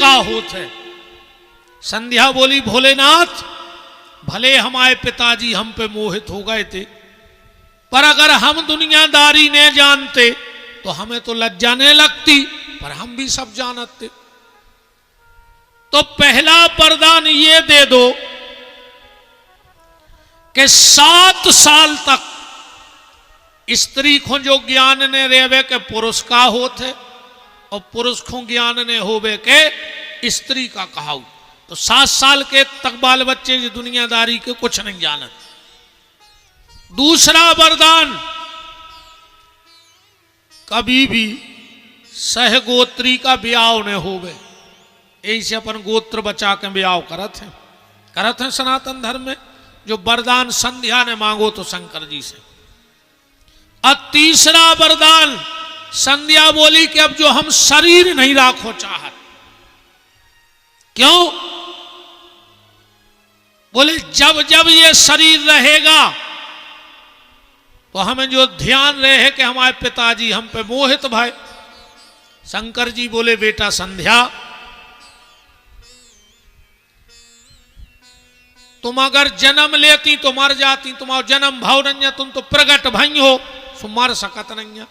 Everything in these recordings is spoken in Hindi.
का होत है। संध्या बोली, भोलेनाथ भले हमारे पिताजी हम पे मोहित हो गए थे, पर अगर हम दुनियादारी ने जानते तो हमें तो लज्जा नहीं लगती, पर हम भी सब जानते। तो पहला वरदान ये दे दो कि 7 साल तक स्त्री को जो ज्ञान ने रेवे के पुरुष का होते और पुरुष को ज्ञान ने होवे के स्त्री का कहाऊ। तो 7 साल के तक बाल बच्चे जो दुनियादारी के कुछ नहीं जानत। दूसरा वरदान, कभी भी सहगोत्री का ब्याह न होवे। ऐसे अपन गोत्र बचा के ब्याह करत हैं सनातन धर्म में। जो वरदान संध्या ने मांगो तो शंकर जी से। और तीसरा वरदान, संध्या बोली कि अब जो हम शरीर नहीं राखो चाहत। क्यों? बोले जब जब ये शरीर रहेगा तो हमें जो ध्यान रहे कि हमारे पिताजी हम पे मोहित भय। शंकर जी बोले, बेटा संध्या, तुम अगर जन्म लेती तो मर जाती, तुम्हारा जन्म भाव नहीं, तुम तो प्रगट भई हो, सो मर सकत नहीं।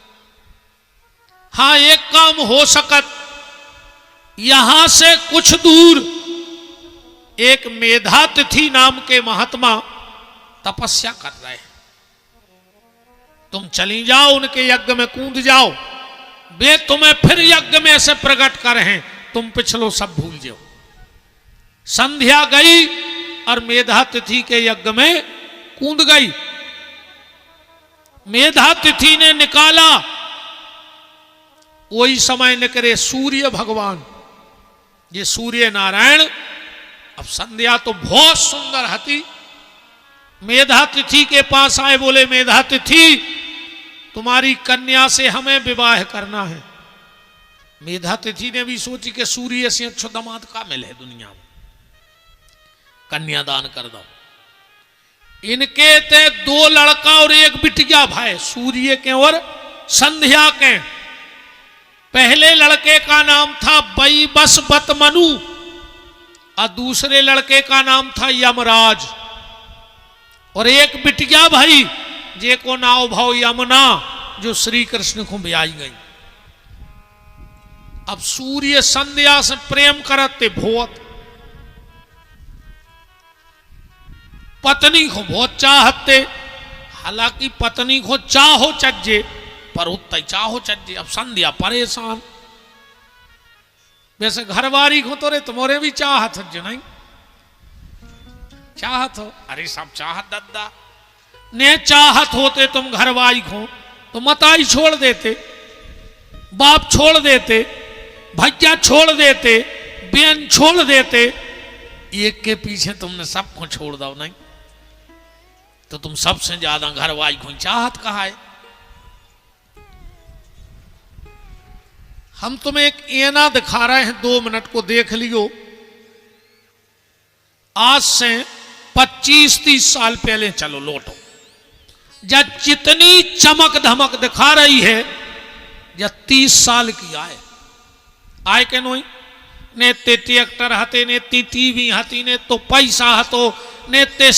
हाँ, एक काम हो सकत, यहां से कुछ दूर एक मेधातिथि नाम के महात्मा तपस्या कर रहे हैं। तुम चली जाओ, उनके यज्ञ में कूद जाओ, वे तुम्हें फिर यज्ञ में से प्रकट कर हैं, तुम पिछलो सब भूल जाओ। संध्या गई और मेधातिथि के यज्ञ में कूद गई। मेधातिथि ने निकाला, वही समय निकले सूर्य भगवान, ये सूर्य नारायण। अब संध्या तो बहुत सुंदर हती, मेधातिथि के पास आए, बोले मेधातिथि तुम्हारी कन्या से हमें विवाह करना है। मेधातिथि ने भी सोची कि सूर्य से अच्छा दामाद का मिले दुनिया में, कन्यादान कर दो। इनके ते 2 लड़का और 1 बिटिया भाई, सूर्य के और संध्या के। पहले लड़के का नाम था बैबस्वत मनु और दूसरे लड़के का नाम था यमराज। और 1 बिटिया भाई जे को नाव भाव यमुना, जो श्री कृष्ण को ब्याई गई। अब सूर्य संध्या से प्रेम करते बहुत, पत्नी को बहुत चाहते। हालांकि पत्नी को चाहो चज्जे, पर उतना चाहो चज्जे। अब संध्या परेशान। वैसे घरवारी को तो रे तुम्हारे भी चाहत जो नहीं चाहत हो। अरे सब चाहत दद्दा ने चाहत होते तुम घरवारी को तो मताई छोड़ देते, बाप छोड़ देते, भैया छोड़ देते, बहन छोड़ देते। एक के पीछे तुमने सबको छोड़ दो नहीं, तो तुम सबसे ज्यादा घरवारी को चाहत कहा है। हम तुम्हें एक एना दिखा रहे हैं, 2 मिनट को देख लियो। आज से 25-30 साल पहले चलो लौटो, जब जितनी चमक धमक दिखा रही है, जब 30 साल की आए के नोई ने ते ट्रैक्टर हते, ने ती टीवी हती, ने तो पैसा हतो, ने ते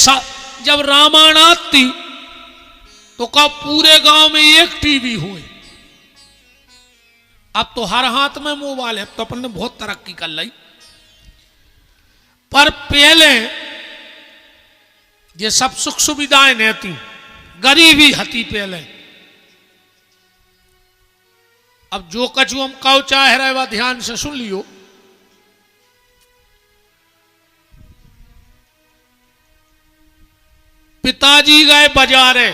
जब रामायण आती तो का पूरे गांव में 1 टीवी हुए। अब तो हर हाथ में मोबाइल है, तो अपन ने बहुत तरक्की कर ली। पर पहले ये सब सुख सुविधाएं नहीं थी, गरीबी हती पहले। अब जो कछु हम कहो चाह रहे वह ध्यान से सुन लियो। पिताजी गए बाजारे।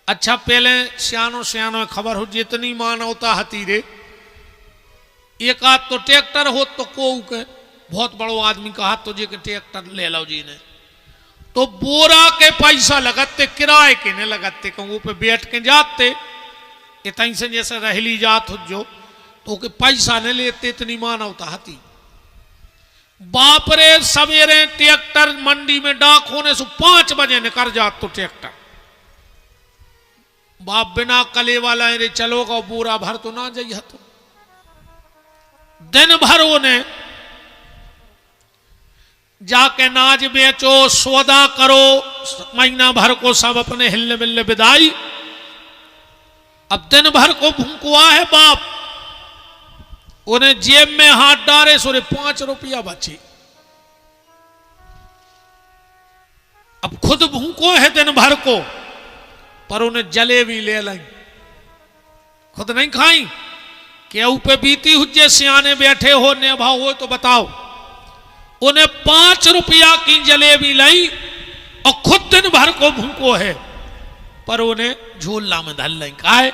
अच्छा पहले सियानो खबर हो, जितनी मानवता हती रे, एक आध तो ट्रैक्टर हो तो को के बहुत बड़ो आदमी का हाथ तो जे के ट्रैक्टर ले लो जी ने, तो बोरा के पैसा लगाते, किराए के नहीं लगाते, कहूँ पे बैठ के जाते, इतनी से जैसे रहली जात हो जो, तो के पैसा नहीं लेते, इतनी मानवता हती। बाप रे सवेरे ट्रैक्टर मंडी में डाक होने से 5 बजे निकल जात तो ट्रैक्टर। बाप बिना कले वाला रे चलोगा, बोरा भर तो ना जाइए तो दिन भर उन्हें जाके नाज बेचो, सौदा करो, महीना भर को सब अपने हिल्ले मिल्ले विदाई। अब दिन भर को भूखुआ है बाप, उन्हें जेब में हाथ डाले सोरे 5 रुपया बचे। अब खुद भूखो है दिन भर को, पर उन्हें जलेबी ले लाई, खुद नहीं खाई। केहू पे बीती हुज्जे सियाने बैठे हो ने भाव हो तो बताओ। उन्हें 5 रुपया की जलेबी लाई और खुद दिन भर को भूखो है, पर उन्हें झोला में धल लाई। काहे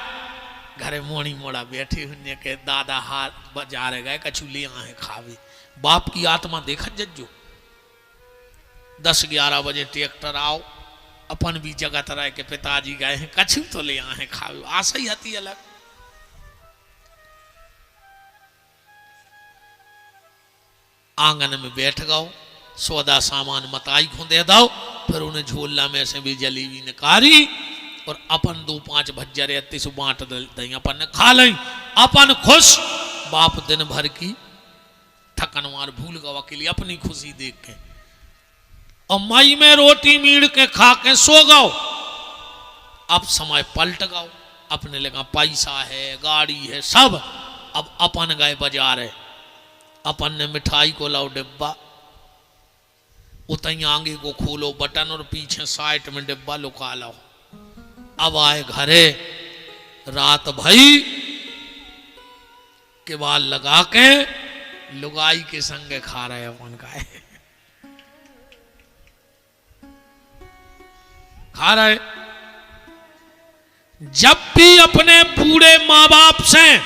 घरे मोड़ी मोड़ा बैठे हुए के दादा हाथ बाजार गए कछु ले आए खावे। बाप की आत्मा देखा जज्जो 10-11 बजे ट्रैक्टर आओ, अपन भी जगत रहे के पिताजी गए हैं कछु तो ले आए खावे। आशा ही आती अलग। आंगन में बैठ गओ, सौदा सामान मताई को दे दो, फिर उन्हें झोला में से भी जलेबी निकाली और अपन 2-5 भज्जरे अति से बांट दई, अपन ने खा लई, अपन खुश। बाप दिन भर की थकन मार भूल गवा के लिए अपनी खुशी देख के, और मई में रोटी मीड़ के खा के सो गओ। अब समय पलट गओ, अपने लगा पैसा है, गाड़ी है, सब। अब अपन गए बाजार है, अपन ने मिठाई को लाओ डिब्बा, उतई आगे को खोलो बटन और पीछे साइड में डिब्बा लुका लाओ। अब आए घरे, रात भई के बाद लगा के लुगाई के संग खा रहे अपन का खा रहे। जब भी अपने बूढ़े माँ बाप से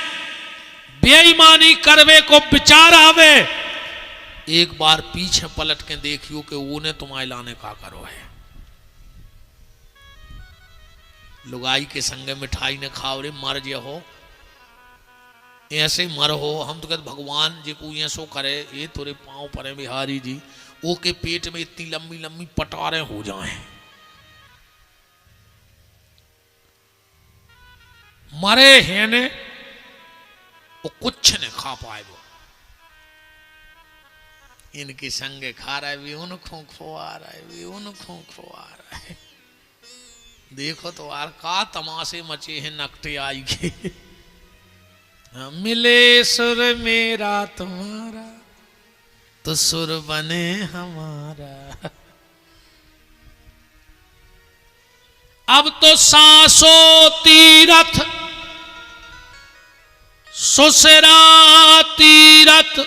बेईमानी करवे को विचार आवे, एक बार पीछे पलट के देखियो कि उन्हें तुम्हारे लाने का करो है। लुगाई के संगे मिठाई ने खाओ रे, मर जे हो ऐसे मर हो। हम तो कहते भगवान जी को ऐसो करे, ये तोरे पांव परे बिहारी जी, वो के पेट में इतनी लंबी लंबी पटारे हो जाएं, मरे हैं ने वो कुछ नहीं खा पाए। वो इनके संगे खा रहा है, भी उनको खुआ रहा है, भी उनको खुआ रहा है। देखो तो यार का तमाशे मचे हैं नकटे आई के। मिले सुर मेरा तुम्हारा तो सुर बने हमारा। अब तो सांसो तीरथ सुसरा तीरथ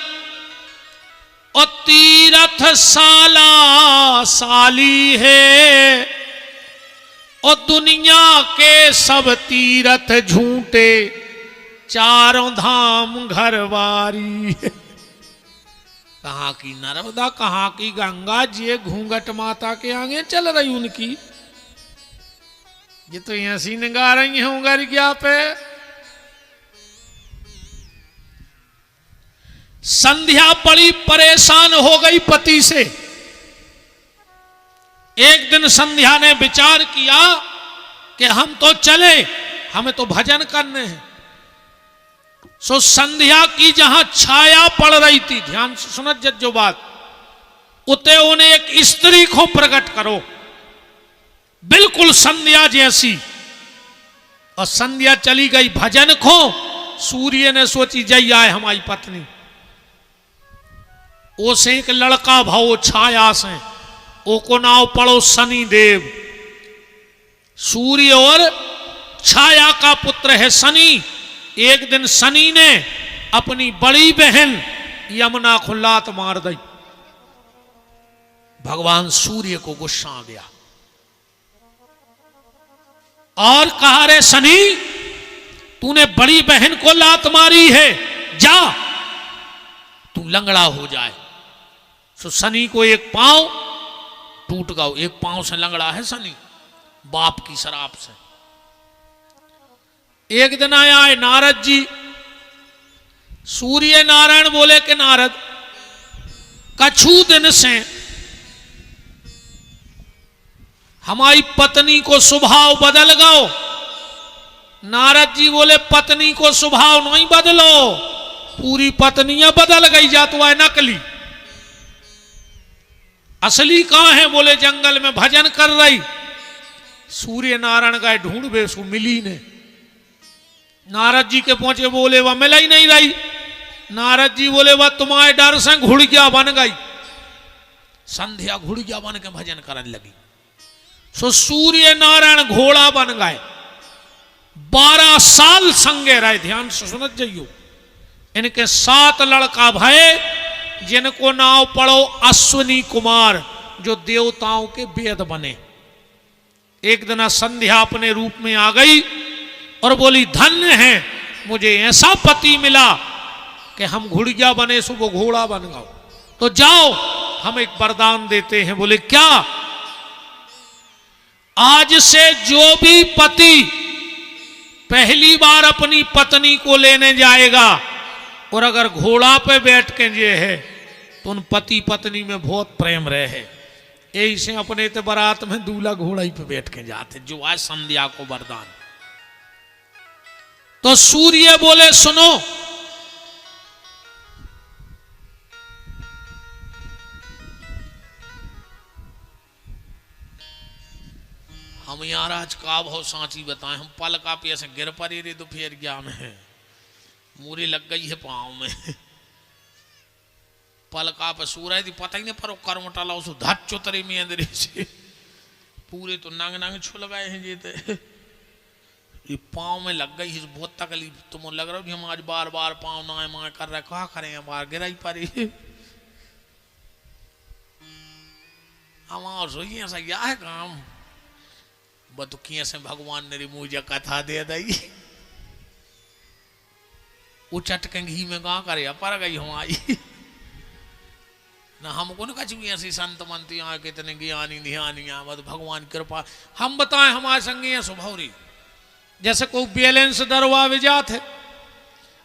और तीरथ साला साली है, और दुनिया के सब तीरथ झूठे, चारों धाम घरवारी है। कहाँ की नर्मदा, कहाँ की गंगा जी, घूंघट माता के आगे चल रही उनकी। ये तो ऐसी निगाह रही है उंगर क्या पे। संध्या बड़ी परेशान हो गई पति से। एक दिन संध्या ने विचार किया कि हम तो चले, हमें तो भजन करने हैं। सो संध्या की जहां छाया पड़ रही थी, ध्यान से सुनत जज्जो बात, उते उन्हें एक स्त्री को प्रकट करो, बिल्कुल संध्या जैसी। और संध्या चली गई भजन को। सूर्य ने सोची जय आए हमारी पत्नी। ओसे एक लड़का भाव छाया से, ओ को नाव पड़ो शनि देव। सूर्य और छाया का पुत्र है शनि। एक दिन शनि ने अपनी बड़ी बहन यमुना को लात मार दी। भगवान सूर्य को गुस्सा आ गया और कहा, रे शनि, तूने बड़ी बहन को लात मारी है, जा तू लंगड़ा हो जाए। सो शनि को एक पांव टूट गया, एक पांव से लंगड़ा है शनि, बाप की शराब से। एक दिन आया है नारद जी। सूर्य नारायण बोले कि नारद, कछु दिन से हमारी पत्नी को स्वभाव बदल गयो। नारद जी बोले, पत्नी को स्वभाव नहीं बदलो, पूरी पत्नियां बदल गई जात हुआ नकली। असली कहां है? बोले जंगल में भजन कर रही। सूर्य नारायण गए ढूंढ सु मिली ने। नारद जी के पहुंचे, बोले वह मिल ही नहीं रही। नारद जी बोले वह तुम्हारे डर से घुड़किया बन गई। संध्या घुड़किया बन के भजन करने लगी। सो सूर्य नारायण घोड़ा बन गए। 12 साल संगे रहे। ध्यान से सुनत जाइयो। इनके 7 लड़का भये, जिनको नाव पढ़ो अश्विनी कुमार, जो देवताओं के वेद बने। एक दिन संध्या अपने रूप में आ गई और बोली धन्य है मुझे ऐसा पति मिला कि हम घुड़िया बने सो वो घोड़ा बन गओ। तो जाओ हम एक वरदान देते हैं। बोले क्या? आज से जो भी पति पहली बार अपनी पत्नी को लेने जाएगा और अगर घोड़ा पे बैठ के ये है तो उन पति पत्नी में बहुत प्रेम रहे। यही से अपने ते बारात में दूल्हा घोड़ा ही पे बैठ के जाते, जो आज संध्या को वरदान। तो सूर्य बोले सुनो, हम यार आज का भाव सांची बताएं। हम पल का पे ऐसे गिर पड़े रे तो फिर क्या में है, मूरी लग गई है पाँव में। पल का पे सूरज पता ही नहीं पर कर्म टला उस धच चुतरे में अंदर से पूरे तो नांग नांग छुल गए हैं। ये पाँव में लग गई है, बहुत तकलीफ। तुम लग रहा हो हम आज बार बार पाँव नाए माए कर रहे, कहा करें बार गिराई पड़ी। हमारा सोइए ऐसा क्या है काम बतुकिया से भगवान ने मुझे कथा दे दी। वो चटके घी में कहा करे पर गई हमारी ना। हमको ना कछु ऐसी संत मंत्री यहाँ कितने ज्ञानी ध्यानी मत भगवान कृपा। हम बताएं हमारे संगी स्वभावरी जैसे कोई बैलेंस दरवा जात है,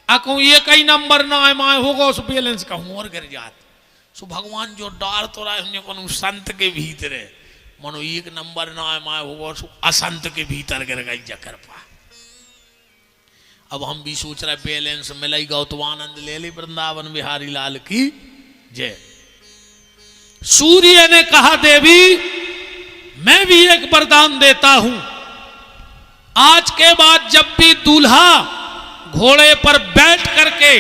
अको ये कई नंबर ना है माए होगा उस बैलेंस का और गिर जात। सो भगवान जो डार तो रहा है संत के भीतर है, मनो एक नंबर ना है माए होगा असंत के भीतर गिर गई जकर पा। अब हम भी सोच रहे बैलेंस मिलेगा तो आनंद ले ली। वृंदावन बिहारी लाल की जय। सूर्य ने कहा देवी मैं भी एक वरदान देता हूं, आज के बाद जब भी दूल्हा घोड़े पर बैठ करके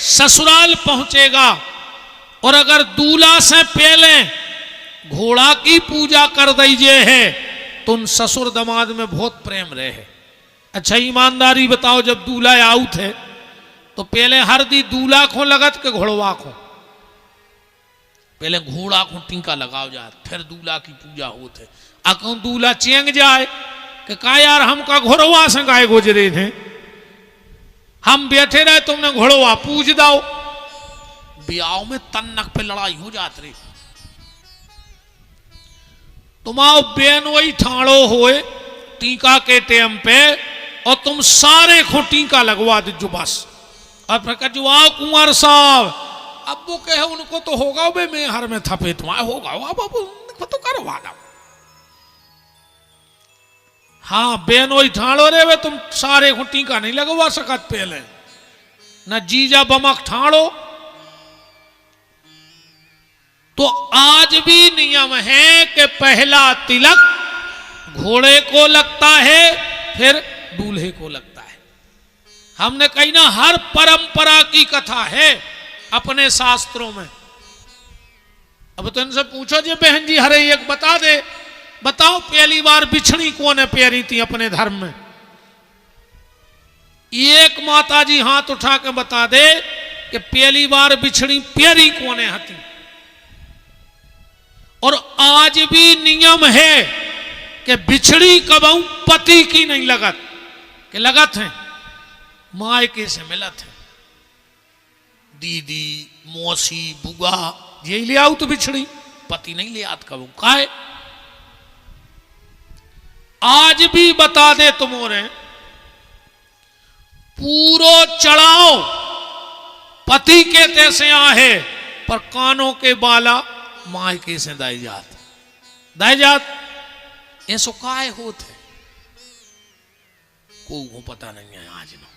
ससुराल पहुंचेगा और अगर दूल्हा से पहले घोड़ा की पूजा कर दीजिए है तो उन ससुर दमाद में बहुत प्रेम रहे। अच्छा ईमानदारी बताओ, जब दूल्हा आउट है तो पहले हरदी दूल्हा को लगत के घोड़वा को? पहले घोड़ा को टीका लगाओ जाए, फिर दूल्हा की पूजा होते। अको दूल्हा चेंग जाए कि का यार हम का घोड़वा से गाय गुजरे थे, हम बैठे रहे तुमने घोड़वा पूज दाओ। ब्याह में तन्नक पे लड़ाई हो जाती रही। तुम्हारा बेन वही ठाड़ो होए टीका के टेम पे और तुम सारे को टीका लगवा दीजो बस। और फिर कहो आओ कुंवर साहब, अब वो कहे उनको तो होगा बे मैं हर में थपे तुम्हारा होगा वो तो करवा दो। हाँ बेन वही ठाड़ो रे वे तुम सारे को टीका नहीं लगवा सकत पहले न जीजा बमक ठाड़ो। तो आज भी नियम है कि पहला तिलक घोड़े को लगता है फिर दूल्हे को लगता है। हमने कही ना हर परंपरा की कथा है अपने शास्त्रों में। अब तो इनसे पूछो जी बहन जी हरे एक बता दे, बताओ पहली बार बिछड़ी कौन है प्यारी थी अपने धर्म में? एक माता जी हाथ उठा के बता दे कि पहली बार बिछड़ी प्यारी कौन है हती। और आज भी नियम है कि बिछड़ी कबहू पति की नहीं लगत, कि लगत है मायके से मिलत है। दीदी मौसी बुआ यही ले आओ तो बिछड़ी, पति नहीं ले आत कबू काहे। आज भी बता दे तुम्हारे पूरो चढ़ाओ पति के तैसे आहे पर कानों के बाला मायके से दाई जात ऐसो काय होते को पता नहीं है आज नो।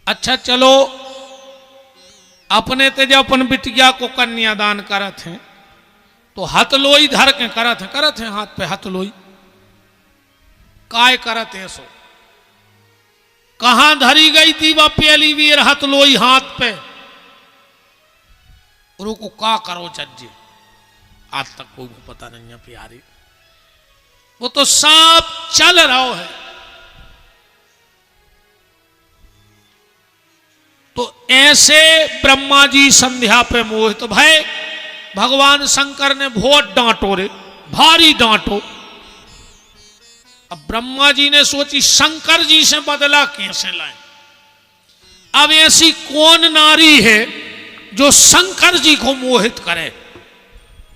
अच्छा चलो, अपने ते जब अपन बिटिया को कन्यादान करत हैं तो हथलोई धर के करत हैं हाथ पे हथलोई काय करत है सो कहां धरी गई थी वह पहली वीर हथलोई हाथ पे, और को का करो चज्जे आज तक कोई को पता नहीं है प्यारी, वो तो सब चल रहा है। तो ऐसे ब्रह्मा जी संध्या पे मोहित भय, भगवान शंकर ने बहुत डांटो रे, भारी डांटो। अब ब्रह्मा जी ने सोची शंकर जी से बदला कैसे लाएं। अब ऐसी कौन नारी है जो शंकर जी को मोहित करे,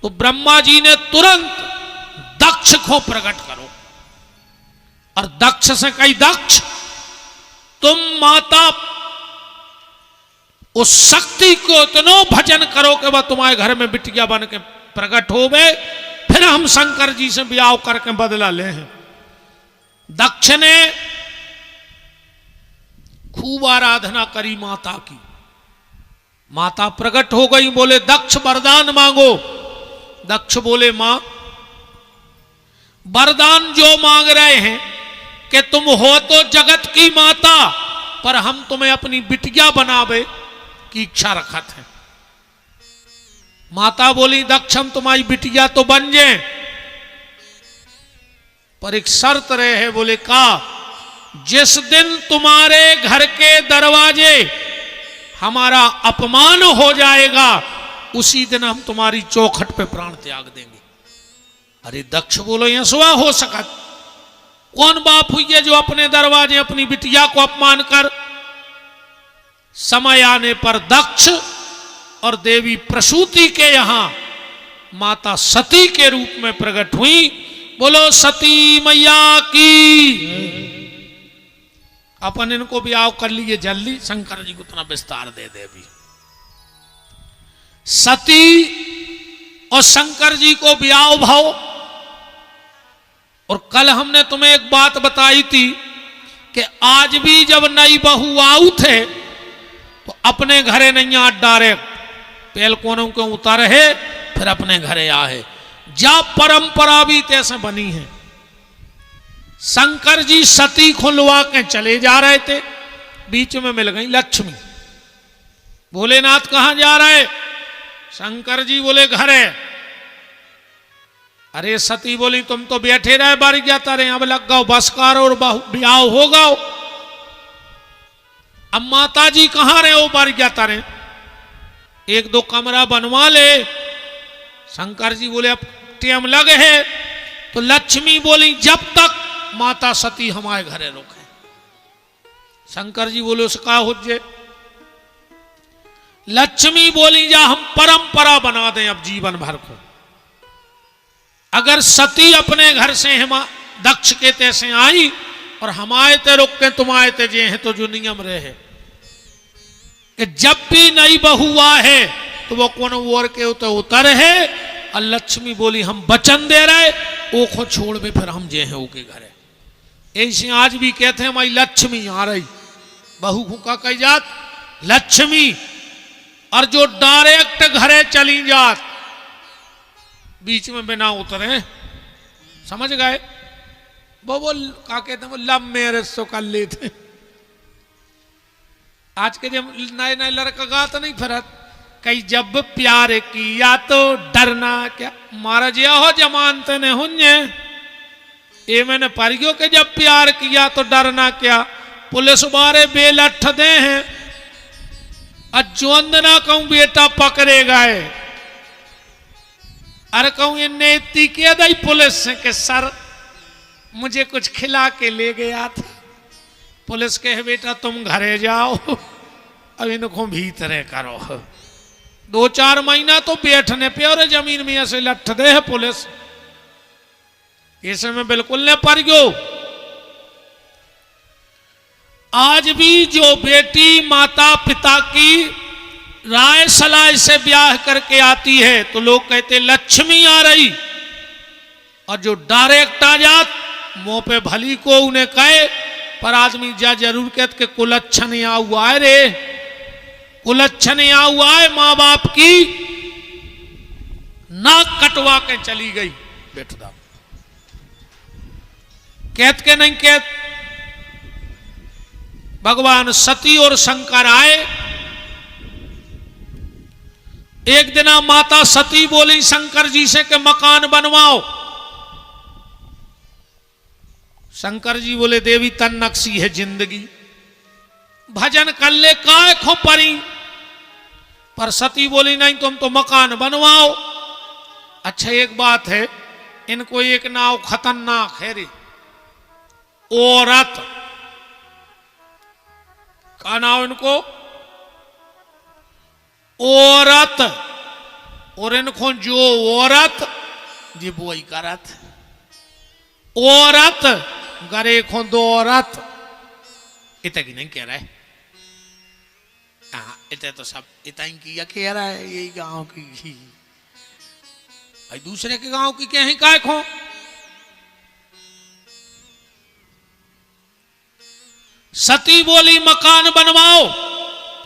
तो ब्रह्मा जी ने तुरंत दक्ष को प्रकट करो, और दक्ष से कही दक्ष तुम माता उस शक्ति को इतना भजन करो कि वह तुम्हारे घर में बिटिया बन के प्रकट हो गए, फिर हम शंकर जी से ब्याह करके बदला ले हैं। दक्ष ने खूब आराधना करी माता की, माता प्रकट हो गई, बोले दक्ष वरदान मांगो। दक्ष बोले मां वरदान जो मांग रहे हैं कि तुम हो तो जगत की माता, पर हम तुम्हें अपनी बिटिया बनावे की इच्छा रखत है। माता बोली दक्ष हम तुम्हारी बिटिया तो बन जाए, पर एक शर्त रहे है। बोले का, जिस दिन तुम्हारे घर के दरवाजे हमारा अपमान हो जाएगा उसी दिन हम तुम्हारी चौखट पे प्राण त्याग देंगे। अरे दक्ष बोलो यह सुहा हो सकत, कौन बाप हुई है जो अपने दरवाजे अपनी बिटिया को अपमान कर। समय आने पर दक्ष और देवी प्रसूति के यहां माता सती के रूप में प्रकट हुई। बोलो सती मैया की। अपन इनको ब्याह कर लिए जल्दी, शंकर जी को इतना विस्तार दे दे भी। सती और शंकर जी को ब्याह भाव। और कल हमने तुम्हें एक बात बताई थी कि आज भी जब नई बहू आऊ थे तो अपने घरे नहीं आ डायरेक्ट पेल कोनों के उतारे है, फिर अपने घरे आए। जा परंपरा भी तैसे बनी है। शंकर जी सती खुलवा के चले जा रहे थे, बीच में मिल गई लक्ष्मी। भोलेनाथ कहां जा रहे? शंकर जी बोले घरे। अरे सती बोली तुम तो बैठे रहे बारी जाता रहे, अब लग गओ बस कार और ब्याह हो गओ। अब माता जी कहां रहे हो बारी जाता रहे, एक दो कमरा बनवा ले। शंकर जी बोले अब टाइम लगे है। तो लक्ष्मी बोली जब तक माता सती हमारे घरे रोके। शंकर जी बोले उसका हो जाए। लक्ष्मी बोली जा हम परंपरा बना दें अब जीवन भर को, अगर सती अपने घर से दक्ष के तैसे आई और हम आए थे रुक के तुम आए थे जे हैं, तो जो नियम रहे कि जब भी नई बहू है तो वो कौन ओर के तो उतर है। और लक्ष्मी बोली हम वचन दे रहे वो को छोड़ भी फिर हम जे हैं ओके घरे। ऐसे आज भी कहते हैं हमारी लक्ष्मी आ रही, बहू का कही जात लक्ष्मी। और जो डायरेक्ट घरे चली जात बीच में बिना उतरे, समझ गए? वो क्या कहते हैं, वो लव मैरिज सो कर लेते। आज के जब नए नए लड़का गाता नहीं फिरत, कई जब प्यार किया तो डरना क्या, मारा जिया हो जमानते ने हुन्ने। ये मैंने पढ़ियो कि जब प्यार किया तो डरना क्या, पुलिस बारे बेलठ दे हैं। अजोंद ना कहूं बेटा पकड़े गए, अरे कहूं ये नेती किया दाई पुलिस से कि सर मुझे कुछ खिला के ले गया था। पुलिस कहे बेटा तुम घरे जाओ, अब इनको भीतरे करो। 2-4 महीना तो बैठने पे और जमीन में ऐसे लठ दे है पुलिस। इसे में बिल्कुल न पड़ गयो। आज भी जो बेटी माता पिता की राय सलाह से ब्याह करके आती है तो लोग कहते लक्ष्मी आ रही, और जो डायरेक्ट आ जात मुंह पे भली को उन्हें कहे पर आदमी जा जरूर कहते कि कुलच्छन यहाँ हुआ है रे, कुलच्छन यहाँ हुआ है, मां बाप की नाक कटवा के चली गई बेटदा। कहत के नहीं कहत, भगवान सती और शंकर आए। एक दिन माता सती बोली शंकर जी से कि मकान बनवाओ। शंकर जी बोले देवी तन नक्सी है जिंदगी, भजन कर ले काय खो परी। पर सती बोली नहीं तुम तो मकान बनवाओ। अच्छा एक बात है, इनको एक नाव खतरनाक है रे, औरत का नाम इनको औरत, और इनको जो औरत जी वो ही करत औरत गरे खो दो औरत। इतना की नहीं कह रहा है, हाँ इतना तो सब इतना ही किया कह रहा है, यही गांव की भाई दूसरे के गांव की क्या है काय खो। सती बोली मकान बनवाओ।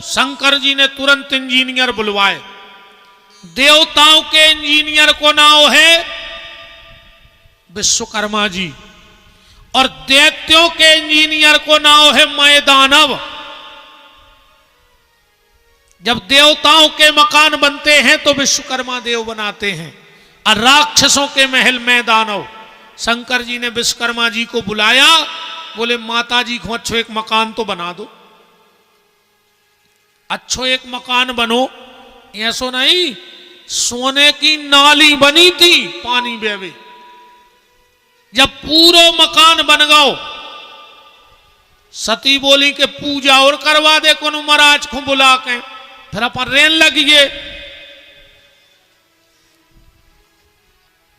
शंकर जी ने तुरंत इंजीनियर बुलवाए। देवताओं के इंजीनियर को नाम है विश्वकर्मा जी, और दैत्यों के इंजीनियर को नाम है मैदानव। जब देवताओं के मकान बनते हैं तो विश्वकर्मा देव बनाते हैं, और राक्षसों के महल में दानव। शंकर जी ने विश्वकर्मा जी को बुलाया, बोले माता जी को अच्छो एक मकान तो बना दो, अच्छो एक मकान बनो। ऐसो नहीं, सोने की नाली बनी थी पानी बेवे, जब पूरा मकान बन गओ सती बोली कि पूजा और करवा दे को महाराज को बुला के, फिर अपन रेन लगिए।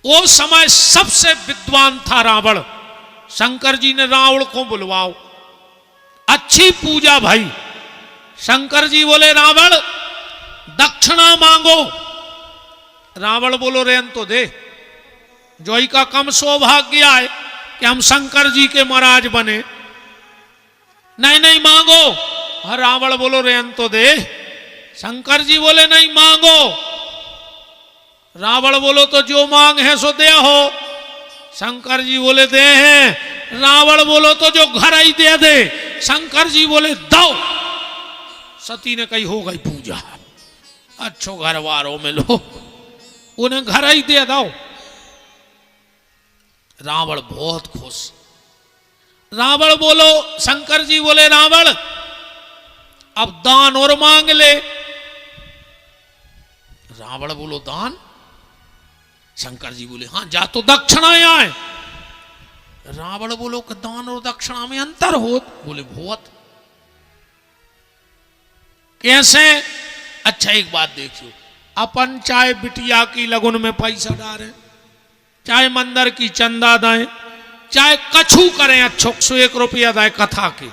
वो समय सबसे विद्वान था रावण। शंकर जी ने रावण को बुलवाओ, अच्छी पूजा भाई। शंकर जी बोले रावण दक्षिणा मांगो। रावण बोलो रेन तो दे, जोई का कम सौभाग्य है कि हम शंकर जी के महाराज बने। नहीं नहीं मांगो। हर रावण बोलो रेन तो दे। शंकर जी बोले नहीं मांगो। रावण बोलो तो जो मांग है सो दे हो। शंकर जी बोले दे हैं। रावण बोलो तो जो घर ही दे दे। शंकर जी बोले दो। सती ने कही हो गई पूजा, अच्छो घर वारों में लो, उन्हें घर ही दे दो। रावण बहुत खुश। रावण बोलो, शंकर जी बोले रावण अब दान और मांग ले। रावण बोलो दान। शंकर जी बोले हाँ जा तो दक्षिणा आए। रावण बोलो कि दान और दक्षिणा में अंतर हो। बोले बहुत। कैसे? अच्छा एक बात देखियो, अपन चाहे बिटिया की लगन में पैसा डालें, चाहे मंदिर की चंदा दें, चाहे कछु करें, अच्छो 101 रुपया दाए कथा के,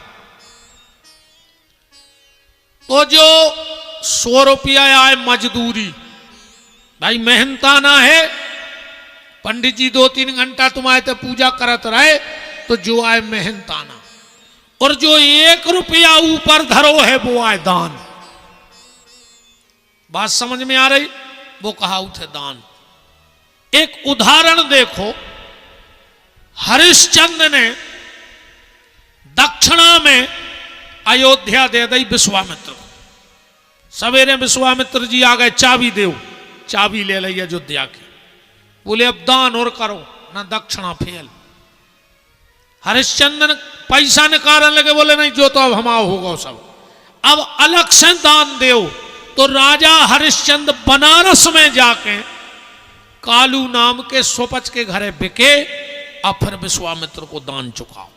तो जो 100 रुपया आए मजदूरी, भाई मेहनताना है। पंडित जी 2-3 घंटा तुम्हारे तो पूजा करत रहे, तो जो आए मेहनताना, और जो 1 रुपया ऊपर धरो है वो आए दान। बात समझ में आ रही? वो कहा उठे दान। एक उदाहरण देखो, हरिश्चंद्र ने दक्षिणा में अयोध्या दे दी विश्वामित्र को। सवेरे विश्वामित्र जी आ गए, चाबी देव, चाबी ले ली अयोध्या की। बोले अब दान और करो ना दक्षिणा फेल। हरिश्चंद्र पैसा निकालने लगे, बोले नहीं जो तो अब हमारा होगा सब, अब अलग से दान देव। तो राजा हरिश्चंद्र बनारस में जाके कालू नाम के सोपच के घरे बिके, और फिर विश्वामित्र को दान चुकाओ।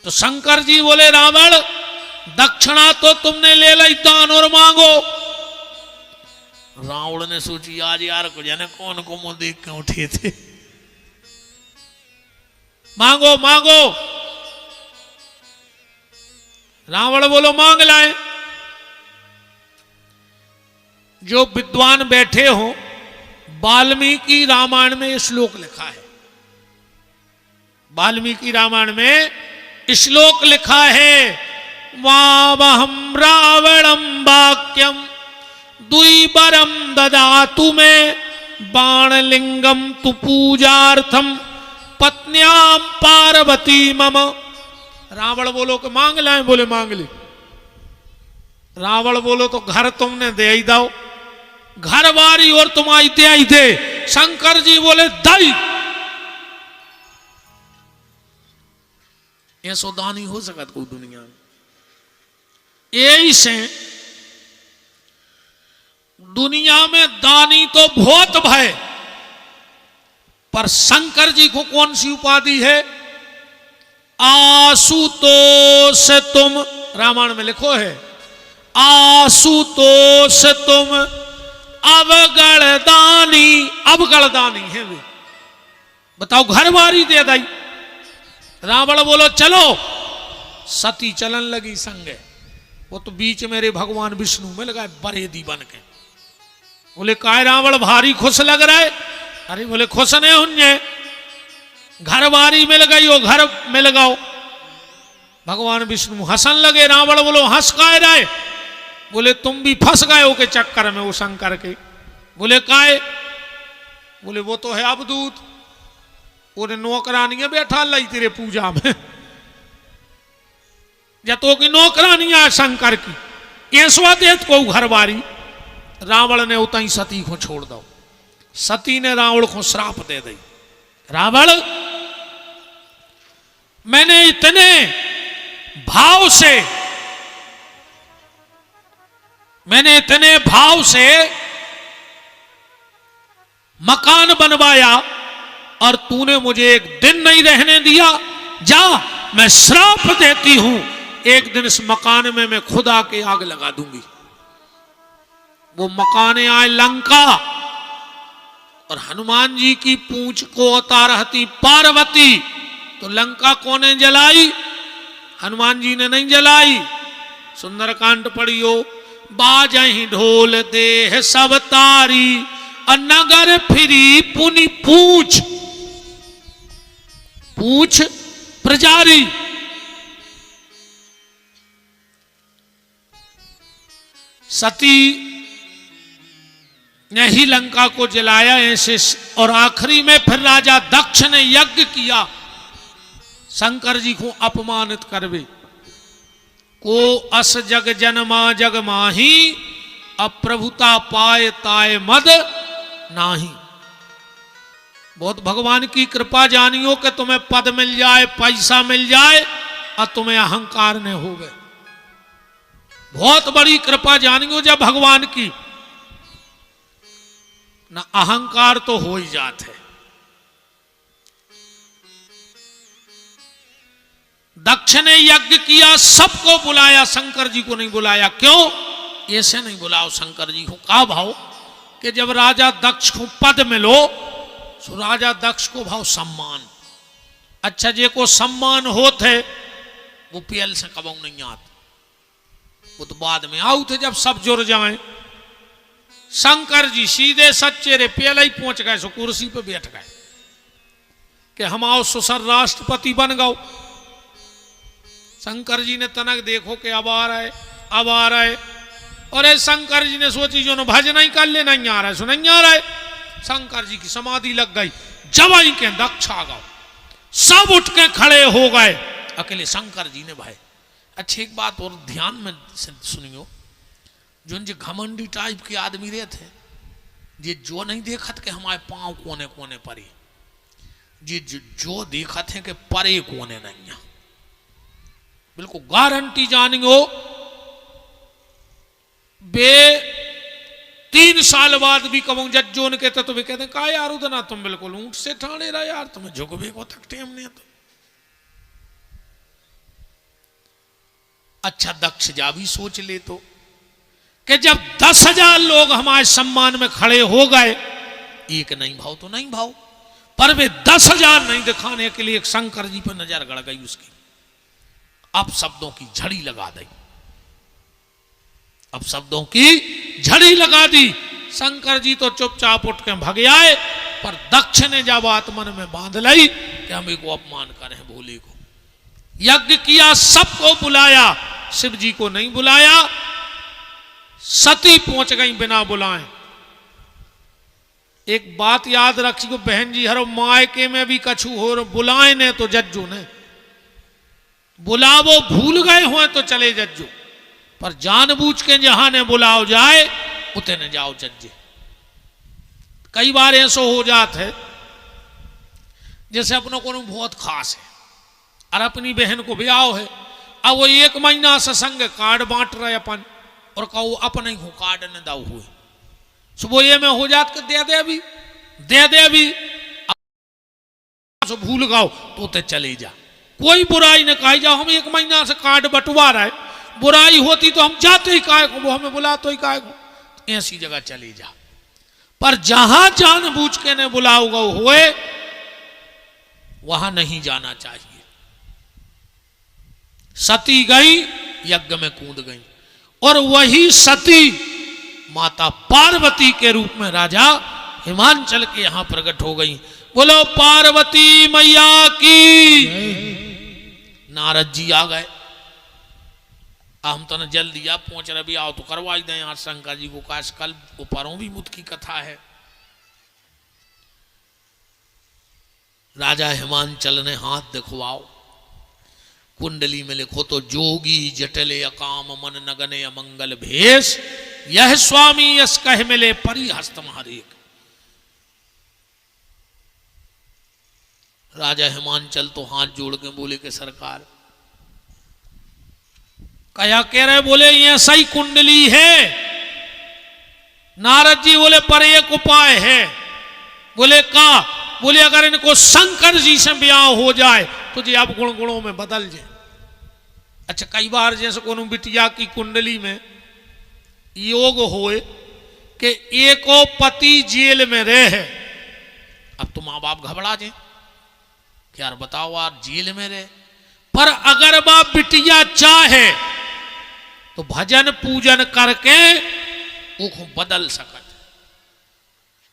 तो शंकर जी बोले रावण दक्षिणा तो तुमने ले ली, दान और मांगो। रावण ने सोची आज यार को जाने कौन को मुंह देख के उठे थे, मांगो मांगो। रावण बोलो मांग लाए। जो विद्वान बैठे हो, वाल्मीकि रामायण में ये श्लोक लिखा है, वाल्मीकि रामायण में श्लोक लिखा है, वावहम रावणम वाक्यम द्विबरम ददातु में बाणलिंगम तु पूजार्थम पत्न्याम पार्वती मम। रावण बोलो कि मांग लाए, बोले मांग ले। रावण बोलो तो घर तुमने दे ही दो, घर बारी और तुम आई दे। शंकर जी बोले दई। ऐसो दान ही हो सकत को दुनिया में। यही से दुनिया में दानी तो बहुत भय, पर शंकर जी को कौन सी उपाधि है? आशुतोष तुम, रामायण में लिखो है, आशुतोष तुम अवगणदानी। अवगणदानी है वे। बताओ, घर बारी दे दई। रावण बोलो चलो, सती चलन लगी संगे। वो तो बीच मेरे भगवान विष्णु मिल गए बरेदी बन के। बोले काय रावण भारी खुश लग रहा है? अरे बोले खुश नहीं हुन्ने, घर बारी मिल गई, वो घर मिल गओ। भगवान विष्णु हंसन लगे। रावण बोलो हंस काय रहे? बोले तुम भी फंस गए हो के चक्कर में वो शंकर के। बोले काय? बोले वो तो है अवधूत, उन्हें नौकरानी बैठा लाई तेरे पूजा में। जतो की नौकरानी है शंकर की, ऐसवा देत को घर बारी। रावण ने उतई सती को छोड़ दो। सती ने रावण को श्राप दे दी, रावण मैंने इतने भाव से मकान बनवाया और तूने मुझे एक दिन नहीं रहने दिया। जा, मैं श्राप देती हूं, एक दिन इस मकान में मैं खुद आके आग लगा दूंगी। वो मकान आए लंका, और हनुमान जी की पूंछ को उतारती पार्वती, तो लंका कौने जलाई? हनुमान जी ने नहीं जलाई। सुंदरकांड पढ़ियो, बाजहि ढोल देह सब तारी, नगर फिरी पुनि पूछ पूछ प्रजारी। सती ने ही लंका को जलाया ऐसे, और आखिरी में फिर राजा दक्ष ने यज्ञ किया शंकर जी को अपमानित करवे। को अस जग जनमा जग माही, अप्रभुता पाए ताए मद नाही। बहुत भगवान की कृपा जानियो कि तुम्हें पद मिल जाए, पैसा मिल जाए, और तुम्हें अहंकार न हो गए। बहुत बड़ी कृपा जानियो जब भगवान की, ना अहंकार तो हो ही जाते। दक्ष ने यज्ञ किया, सबको बुलाया, शंकर जी को नहीं बुलाया। क्यों? ऐसे नहीं बुलाओ शंकर जी को। कहा भाव कि जब राजा दक्ष को पद मिलो, तो राजा दक्ष को भाव सम्मान। अच्छा, जे को सम्मान होते वो पेल से कबू नहीं आते, वो तो बाद में आऊ थे जब सब जुड़ जाए। शंकर जी सीधे सच्चे रे पेल ही पहुंच गए, सो कुर्सी पे बैठ गए कि हम आओ सुसर राष्ट्रपति बन गओ। शंकर जी ने तनक देखो कि अब आ रहा है। और शंकर जी ने सोची जो भज नहीं कर ले, नहीं आ रहा है, सो नहीं आ रहा है। शंकर जी की समाधि लग गई। जब आई के दक्ष आ गए, सब उठ के खड़े हो गए, अकेले शंकर जी ने भाई। अच्छी एक बात और ध्यान में सुनियो, जो घमंडी टाइप के आदमी रहे थे, ये जो नहीं देखत के हमारे पांव कोने कोने परे, ये जो देखत है कि परे कोने नहीं, बिल्कुल गारंटी जानियो। बे 3 साल बाद भी कहूं जज्जो ने कहते तो वे कहते का यार उधना तुम बिल्कुल ऊंट से ठाणे रहा यार, तुम्हें झुकबे को तक टेम नहीं। तो अच्छा, दक्ष जा भी सोच ले तो कि जब 10,000 लोग हमारे सम्मान में खड़े हो गए, एक नहीं भाव तो नहीं भाव, पर वे 10,000 नहीं दिखाने के लिए शंकर जी पर नजर गड़ गई उसकी। अब शब्दों की झड़ी लगा दी, शंकर जी तो चुपचाप उठ के भग आए। पर दक्ष ने जब बात मन में बांध ली कि हम को अपमान करें भोले को, यज्ञ किया, सबको बुलाया, शिव जी को नहीं बुलाया। सती पहुंच गई बिना बुलाए। एक बात याद रखियो बहन जी, हर मायके में भी कछु हो बुलाए ने तो जज्जू ने बुलावो, भूल गए हो तो चले जज्जू, पर जानबूझ के जहां ने बुलाओ जाए उते न जाओ जज्जे। कई बार ऐसा हो जाता है जैसे अपनों को बहुत खास है और अपनी बहन को ब्याह है, अब वो 1 महीना से संग कार्ड बांट रहे अपन, और कहो अपने को कार्ड न दाऊ हुए, सुबह ये में हो जात के दे दे अभी भूल गाओ तो ते चले जा। कोई बुराई न कही जाओ, हम 1 महीना से कार्ड बंटवा रहे, बुराई होती तो हम जाते ही काय को, वो हमें बुला तो ही काय को, ऐसी जगह चले जा। पर जहां जानबूझ के ने बुलाओ गो हुए वहां नहीं जाना चाहिए। सती गई, यज्ञ में कूद गई, और वही सती माता पार्वती के रूप में राजा हिमांचल के यहां प्रकट हो गई। बोलो पार्वती मैया की। नारद जी आ गए, हम तो न जल्दी आप पहुंच रहे भी, आओ तो करवाई दें यार शंकर जी को, काश कल ऊपरों भी मुद की कथा है। राजा हिमांचल ने हाथ दिखवाओ, कुंडली में लिखो तो जोगी जटले अकाम मन नगने अमंगल भेष, यह स्वामी यस कह मिले परी हस्त हरेक। राजा हिमांचल तो हाथ जोड़ के बोले कि सरकार, क्या कह रहे? बोले ये सही कुंडली है। नारद जी बोले पर एक उपाय है। बोले का? बोले अगर इनको शंकर जी से ब्याह हो जाए तो जी आप गुण गुणों में बदल जाए। अच्छा, कई बार जैसे कोनो बिटिया की कुंडली में योग होए कि एको पति जेल में रहे, अब तो माँ बाप घबरा जाए कि यार बताओ यार जेल में रहे, पर अगर बाप बिटिया चाहे तो भजन पूजन करके वो बदल सकत।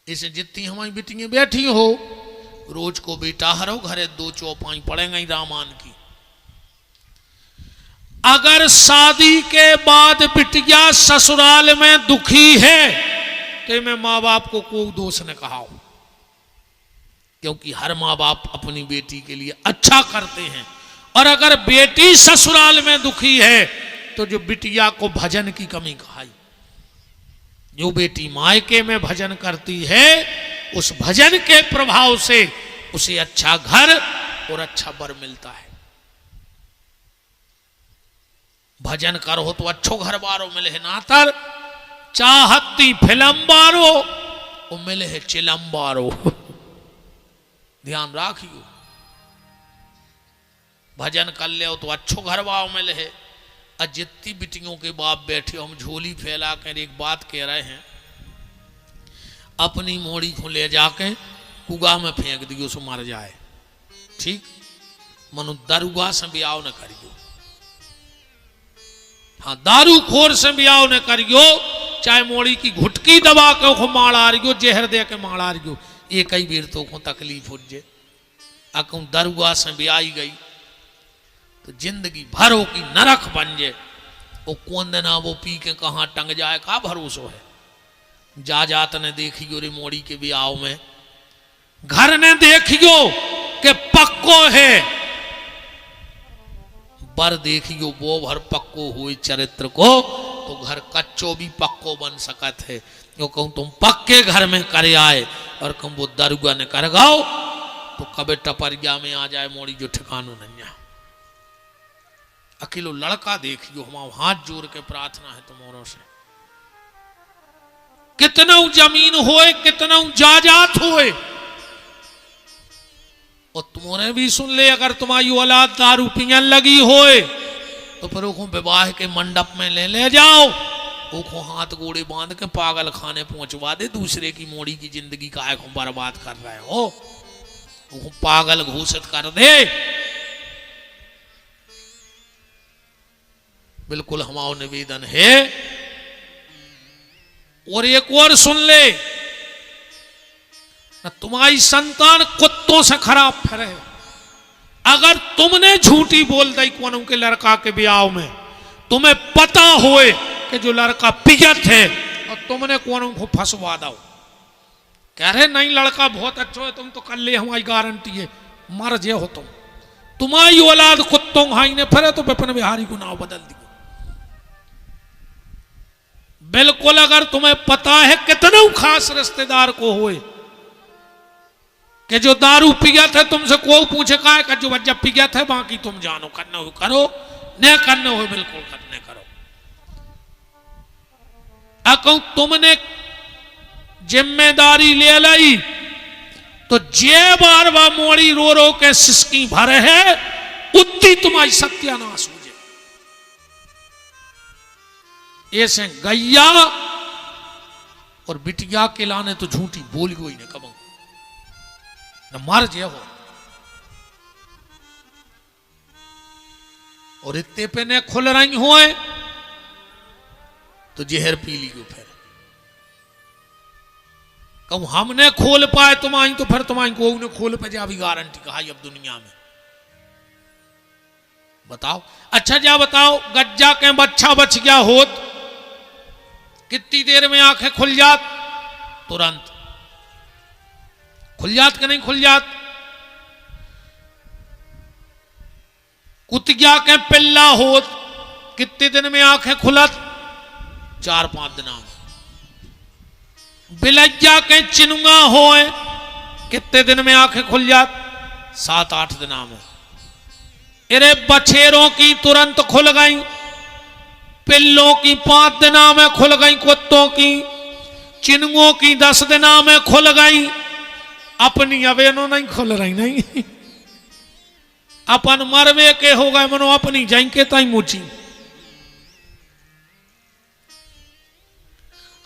इसे जितनी हमारी बिटियां बैठी हो, रोज को बेटा हरो घरे 2 चौपाई पड़ेंगे रामायण की। अगर शादी के बाद बिटिया ससुराल में दुखी है तो मैं माँ बाप को कोई दोष न कहा, क्योंकि हर माँ बाप अपनी बेटी के लिए अच्छा करते हैं। और अगर बेटी ससुराल में दुखी है तो जो बिटिया को भजन की कमी कहाई, जो बेटी मायके में भजन करती है उस भजन के प्रभाव से उसे अच्छा घर और अच्छा वर मिलता है। भजन करो तो अच्छो घर बारो मिले है, नातर चाहती फिल्म बारो वो मिले है चिलम बारो। ध्यान राखियो, भजन कर ले तो अच्छो घर बारो मिले है। जितनी बिटियों के बाप बैठे हम झोली फैला कर एक बात कह रहे हैं, अपनी मोड़ी को ले जाके कुआ में फेंक दियो सो मर जाए, ठीक? मनु दारुआ से ब्याह न करियो, हाँ दारू खोर से ब्याह न करियो, चाहे मोड़ी की घुटकी दबा के वो मारा रहियो, जहर दे के मारा रहियो, एक ही बेर तो को तकलीफ हो जे। अकू दारुआ से ब्याही गई तो जिंदगी भरो की नरक बन जाए। वो कौन देना वो पी के कहाँ टंग जाए, का भरोसा है। जा जात ने देखियो रे मोड़ी के ब्याह में, घर ने देखियो के पक्को है, बर देखियो वो भर पक्को हुई चरित्र को तो घर कच्चो भी पक्को बन सकत है। यो कहूं तुम पक्के घर में करे आए और कहूं वो दरुआ ने कर गाओ तो कबे टपरिया में आ जाए मोड़ी जो ठिकानो नहीं। अकेलो लड़का देखियो, हम हाथ जोड़ के प्रार्थना है तुम्हारों से, कितना जमीन होए कितना जायदाद होए, और तुम्हारे भी सुन ले अगर तुम्हारी औलाद दारू पियन लगी होए तो फिर उसको विवाह के मंडप में ले जाओ, उसको हाथ गोड़े बांध के पागल खाने पहुंचवा दे। दूसरे की मोड़ी की जिंदगी का को बर्बाद कर रहे हो, उसको पागल घोषित कर दे। बिल्कुल हमारा निवेदन है। और एक और सुन ले, न तुम्हारी संतान कुत्तों से खराब फिरे। अगर तुमने झूठी बोल दी कोनों के लड़का के ब्याह में, तुम्हें पता होए कि जो लड़का पियत है, और तुमने कोनों को फंसवा दो, कह रहे नहीं लड़का बहुत अच्छा है, तुम तो कर ले, हमारी गारंटी है, मर जे हो तुम, तुम्हारी औलाद कुत्तों हाई ने फिरे तो विपिन बिहारी को नाव बदल दिया। बिल्कुल, अगर तुम्हें पता है कितने खास रिश्तेदार को होए कि जो दारू पियत है, तुमसे को पूछे का है जो बच्चा पियत है, बाकी तुम जानो, करना हो करो, न करने हो बिल्कुल करने करो। अकौ तुमने जिम्मेदारी ले लाई तो जे बार बा मोड़ी रो रो के सिसकी भरे है, उतनी तुम्हारी सत्यानाश हो जाए। ऐसे गैया और बिटिया के लाने तो झूठी बोली हुई ने कब न मर जे हो। और इतने पे ने खुल रही हो तो जहर पी ली को फिर कहूं हमने खोल पाए तुम्हारी, तो फिर तुम्हारी को ने खोल पे जा भी गारंटी कहा अब दुनिया में। बताओ, अच्छा जा बताओ, गज्जा के बच्चा बच गया होत, कितनी देर में आंखें खुल जात? तुरंत खुल जात कि नहीं खुल जात? कुतिया के पिल्ला होत, कितने दिन में आंखें खुलत? 4-5 दिन में। बिलैया के चिनुआ होए, कितने दिन में आंखें खुल जात? 7-8 दिन में। अरे बछेरों की तुरंत खुल गई, पिल्लों की 5 दिन में खुल गई, कुत्तों की, चिनुओं की 10 दिन में खुल गई। अपनी अवेनो नहीं खुल रही, नहीं अपन मरवे के हो गए, मनो अपनी जाई के ताई मुची।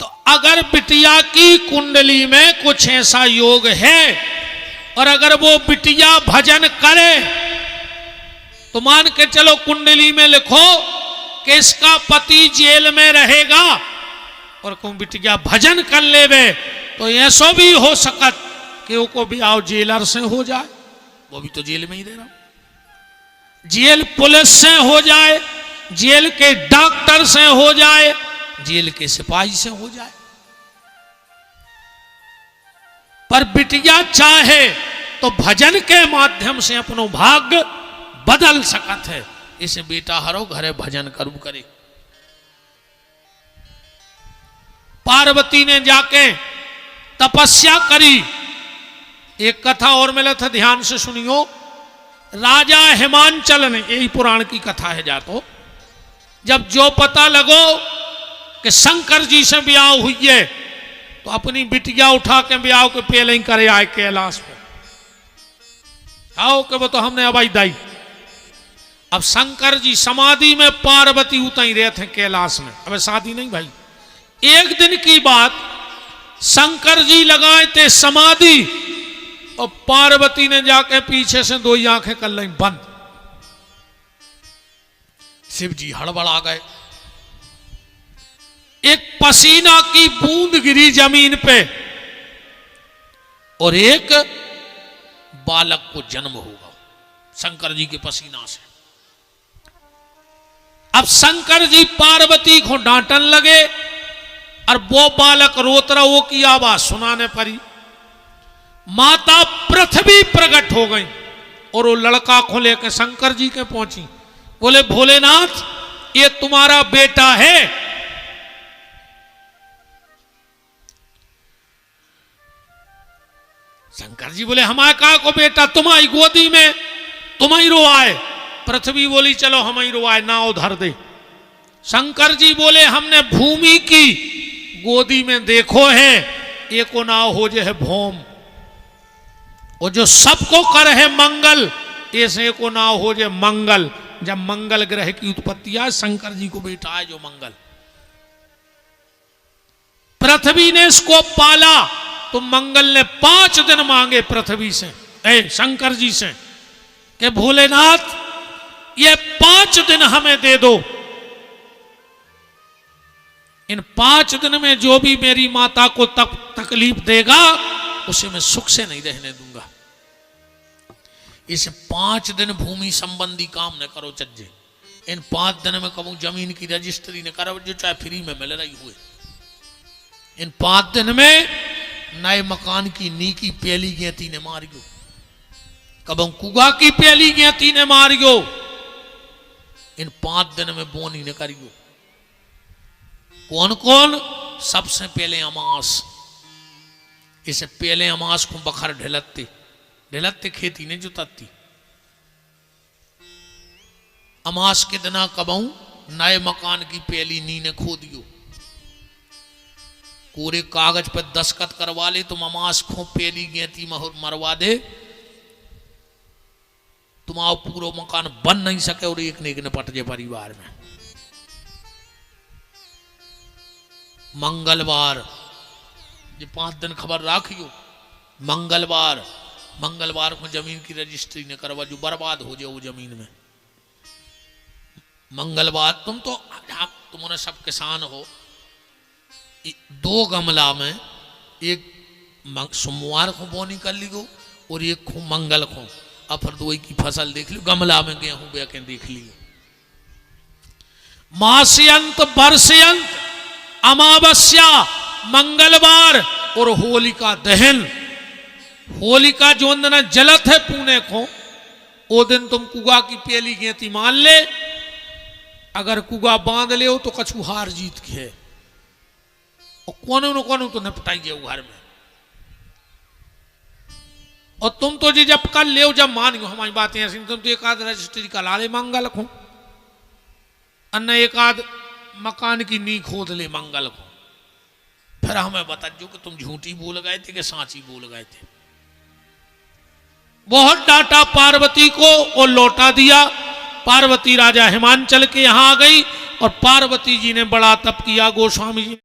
तो अगर बिटिया की कुंडली में कुछ ऐसा योग है और अगर वो बिटिया भजन करे तो मान के चलो कुंडली में लिखो कि इसका पति जेल में रहेगा, और कोई बिटिया भजन कर लेवे तो ऐसा भी हो सकत कि वो भी आओ जेलर से हो जाए, वो भी तो जेल में ही दे रहा, जेल पुलिस से हो जाए, जेल के डॉक्टर से हो जाए, जेल के सिपाही से हो जाए। पर बिटिया चाहे तो भजन के माध्यम से अपनो भाग्य बदल सकत है। इसे बेटा हरो घरे भजन करू करे। पार्वती ने जाके तपस्या करी। एक कथा और मिला था, ध्यान से सुनियो। राजा हिमांचल ने, यही पुराण की कथा है जा, तो जब जो पता लगो कि शंकर जी से ब्याह हुई है तो अपनी बिटिया उठा के ब्याह के पहले ही करे आए कैलाश पे, आओ के वो तो हमने अबाई दाई। अब शंकर जी समाधि में, पार्वती उतर ही रहे थे कैलाश में, अब शादी नहीं भाई। एक दिन की बात, शंकर जी लगाए थे समाधि और पार्वती ने जाके पीछे से 2 आंखें कर ली बंद। शिव जी हड़बड़ा गए। एक पसीना की बूंद गिरी जमीन पे और एक बालक को जन्म होगा शंकर जी के पसीना से। अब शंकर जी पार्वती को डांटन लगे और वो बालक रोत रहा, वो की आवाज सुनाने पड़ी। माता पृथ्वी प्रकट हो गई और वो लड़का को लेकर शंकर जी के पहुंची। बोले भोलेनाथ, ये तुम्हारा बेटा है। शंकर जी बोले हमारे का को बेटा, तुम्हारी गोदी में तुम्हारी रोआए। पृथ्वी बोली चलो हमारी रोआए, नाव धर दे। शंकर जी बोले हमने भूमि की गोदी में देखो है, एको नाव हो जे है भौम, और जो सबको कर है मंगल, ऐसे को नाव हो जे मंगल। जब मंगल ग्रह की उत्पत्ति है, शंकर जी को बेटा है जो मंगल। पृथ्वी ने इसको पाला तो मंगल ने 5 दिन मांगे पृथ्वी से, शंकर जी से, कि भोलेनाथ ये 5 दिन हमें दे दो। इन 5 दिन में जो भी मेरी माता को तकलीफ देगा उसे मैं सुख से नहीं रहने दूंगा। इसे 5 दिन भूमि संबंधी काम न करो चज्जे। इन 5 दिन में कहूं जमीन की रजिस्ट्री न करो, जो चाहे फ्री में मिल रही हुए। इन 5 दिन में नए मकान की नी की पहली गेती ने मारियो, कबों कुगा की पहली गेती ने मारियो। इन 5 दिन में बोनी न करियो। कौन कौन? सबसे पहले अमास। इसे पहले अमास को बखर ढलते ढलते खेती ने जुताती। अमास के दिना कबहू नए मकान की पहली नींद खो दियो, पूरे कागज पर दस्तखत करवा ले, तुम अमास खो पहली गेती मरवा दे, तुम्हारा पूरा मकान बन नहीं सके और एक ने पट जाए परिवार में। मंगलवार, ये 5 दिन खबर राखियो। मंगलवार को जमीन की रजिस्ट्री न करवा, जो बर्बाद हो जाए वो जमीन में। मंगलवार तुमने सब किसान हो, 2 गमला में एक सोमवार को बोनी कर लियो और एक को मंगल को, अब फिर 2 की फसल देख लियो। गमला में गेहूं बेके देख लियो। मास्यंत, वर्षयंत, अमावस्या, मंगलवार और होलिका दहन। होलिका जो दिन जलत है पुणे को, वो दिन तुम कुआ की पहली गेती मान ले। अगर कुआ बांध ले हो तो कछु हार जीत के है, और कोने न कोने तो निपटाइए घर में। और तुम तो जी जब कल ले जब मानियो हमारी बातें ऐसी, तुम तो एक आध रजिस्ट्री का ला ले मंगल को, अन्य एक आध मकान की नी खोद ले मंगल को। फिर हमें बता जो कि तुम झूठी बोल गए थे कि सांची बोल गए थे। बहुत डांटा पार्वती को और लौटा दिया। पार्वती राजा हिमांचल के यहां आ गई और पार्वती जी ने बड़ा तप किया। गोस्वामी जी